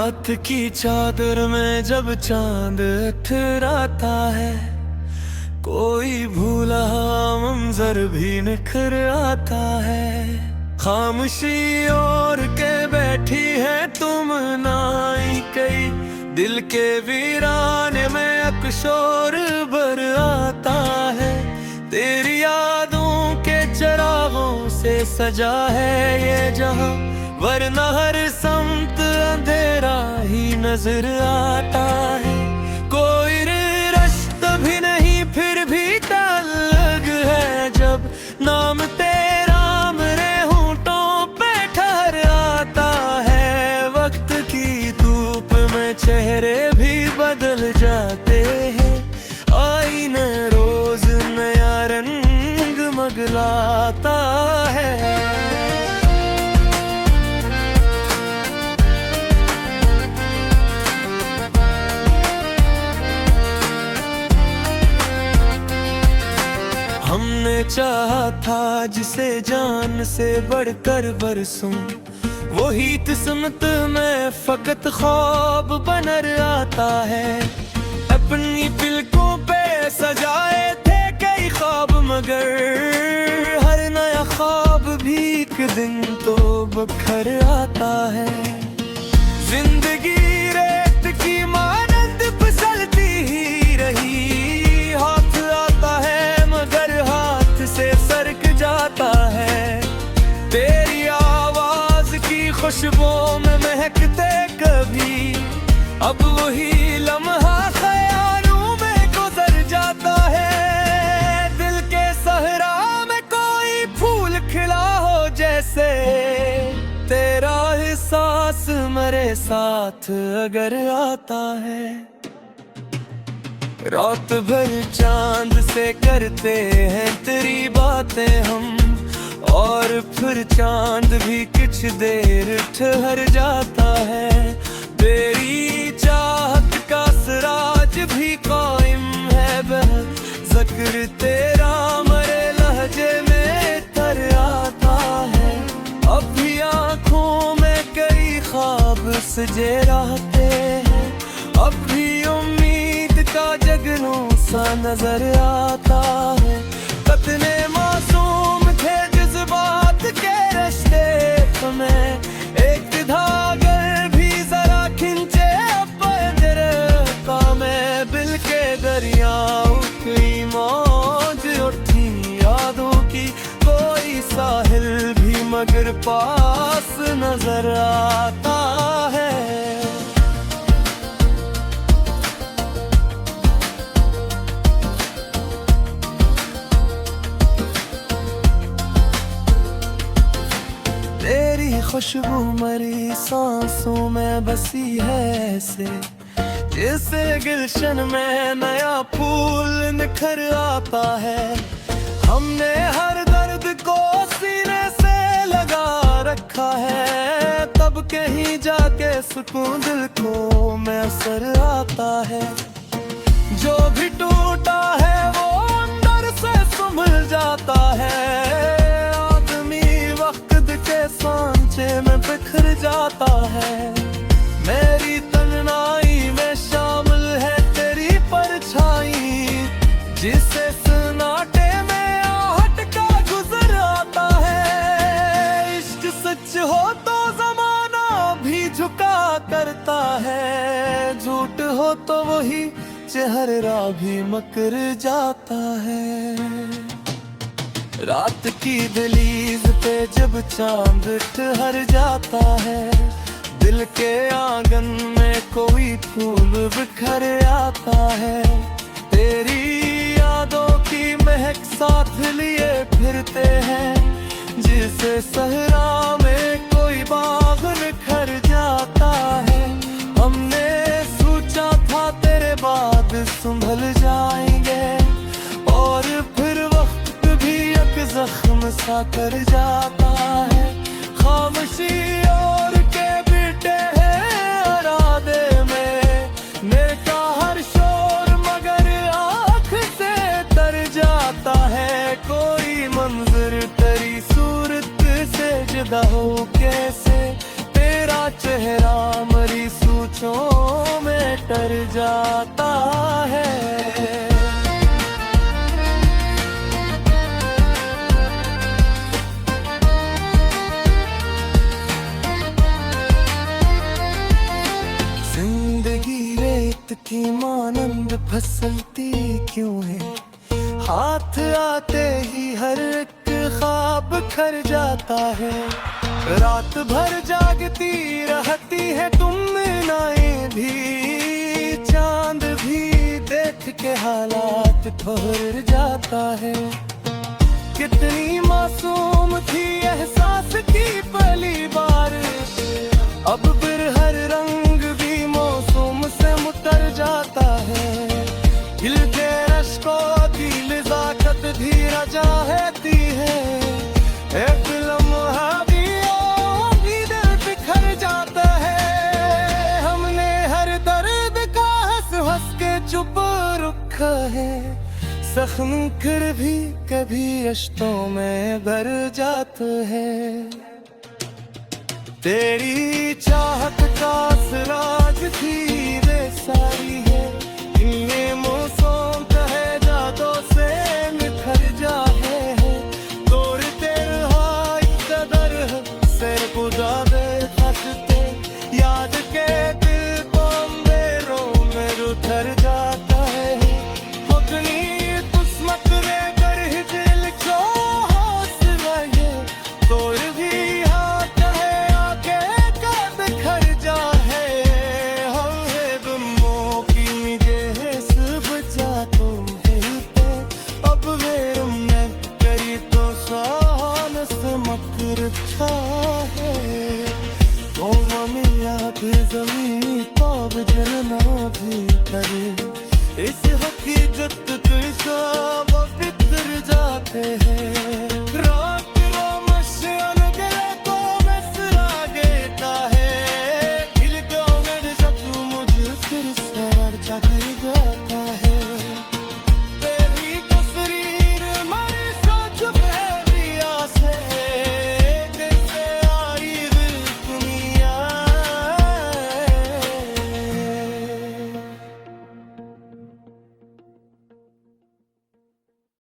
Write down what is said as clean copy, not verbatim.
रात की चादर में जब चांद ठहराता है, कोई भूला मंजर भी निखर आता है। खामोशी और के बैठी है तुम नाई कई, दिल के वीराने में अकशोर भर आता है। तेरी यादों के चरागों से सजा है ये जहां, वरना हर समत अंधेरा ही नजर आता है। कोई रास्ता भी नहीं फिर भी अलग है, जब नाम तेरा मेरे होंठों पे ठहर आता है। वक्त की धूप में चेहरे भी बदल जाते हैं, आईने रोज नया रंग मगलाता है। हमने चाहा था जिसे जान से बढ़कर बरसूं, वही किस्मत में फकत ख्वाब बनर आता है। अपनी पलकों पे सजाए थे कई ख्वाब, मगर हर नया ख्वाब भी एक दिन तो बखर आता है। जिंदगी रेत की मानंद फिसलती ही रही, हाथ आता है मगर हाथ से सरक जाता है। तेरी आवाज की खुशबुओं में महकते कभी, अब वही लम्हा ख्यालों में गुजर जाता है। दिल के सहरा में कोई फूल खिला हो जैसे, तेरा एहसास मेरे साथ अगर आता है। रात भर चांद से करते हैं तेरी बातें हम, और फिर चांद भी कुछ देर ठहर जाता है। तेरी चाहत का सराज भी कायम है बहर, जिक्र तेरा मेरे लहजे में तर आता है। अब भी आँखों में कई ख्वाब सजे रहते हैं, अब भी उम्मीद का जगनों सा नजर आता है। कितने मासूम थे जज्बात के रिश्ते में, एक धागा भी जरा खिंचे का में। बिल के दरियाओं की मौज उठी यादों की, कोई साहिल भी मगर पास नजर आता है। तेरी खुशबू मरी सांसों में बसी है ऐसे, जैसे गुलशन में नया फूल निखर आता है। हमने हर दर्द को सीने से लगा रखा है, तब कहीं जाके सुकून दिल को मैसर आता है। जो भी टूटा है वो अंदर से संभल जाता है, के सांचे में बिखर जाता है। मेरी तन्हाई में शामिल है तेरी परछाई, जिसे सन्नाटे में आहट का गुजर आता है। इश्क सच हो तो जमाना भी झुका करता है, झूठ हो तो वही चेहरा भी मकर जाता है। रात की दहलीज पे जब चांद ठहर जाता है, दिल के आंगन में कोई फूल बिखर आता है। तेरी यादों की महक साथ लिए फिरते हैं, जिसे सहरा में कोई बाग निखर जाता है। हमने सोचा था तेरे बाद संभल जाएंगे, और फिर वक्त जख्म सा कर जाता है। खामोशी और के बेटे हैं इरादे में, नेका हर शोर मगर आँख से तर जाता है। कोई मंजर तेरी सूरत से जुदा हो कैसे, तेरा चेहरा मरी सूरत क्यों है, हाथ आते ही हर एक ख्वाब खर जाता है। रात भर जागती रहती है तुम नाएं भी, चांद भी देख के हालात ठहर जाता है। कितनी मासूम थी एहसास की पहली बार, अब फिर हर रंग भी मौसम से मुतर जाता है। दिल के रश्कों की लिज़ाकत धीरज रहती है, एक लम्हा भी दिल बिखर जाता है। हमने हर दर्द का हंस हंस के चुप रखा है, जख्म फिर भी कभी रिश्तों में भर जाते हैं। तेरी चाहत का असराज थी वे सारी है, इनमें मौसम